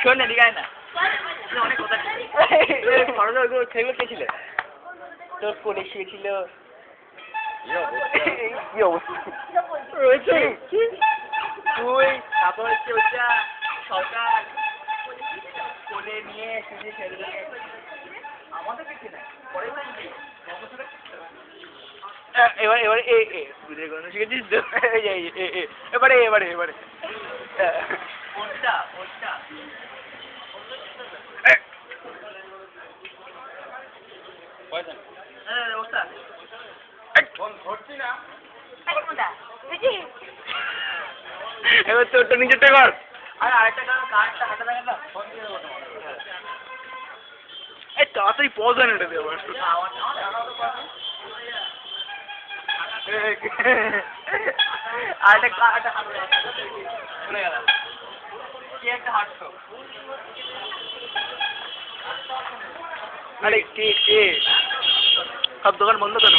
শোন না দিগায় না অনেক কথা সেগুলো কে ছিল তোর কোলে শুয়েছিল কি অবস্থা রয়েছে তুই তারপর হচ্ছে ওটা সরকার কোলে নিয়ে শুয়ে ছেড়ে আমাদের কিছু না পরে এবার এবারে দুধের গন্ধ শিখেছিস তো এবারে এবারে এবারে এবার তোরটা নিজেরটা কর আর আরেকটা কার্ডটা হাতে লাগে না এই তাড়াতাড়ি পজ আন এটা দিয়ে আবার আরেকটা চলে গেল কি একটা হাঁটছো আরে কে সব দোকান বন্ধ কেন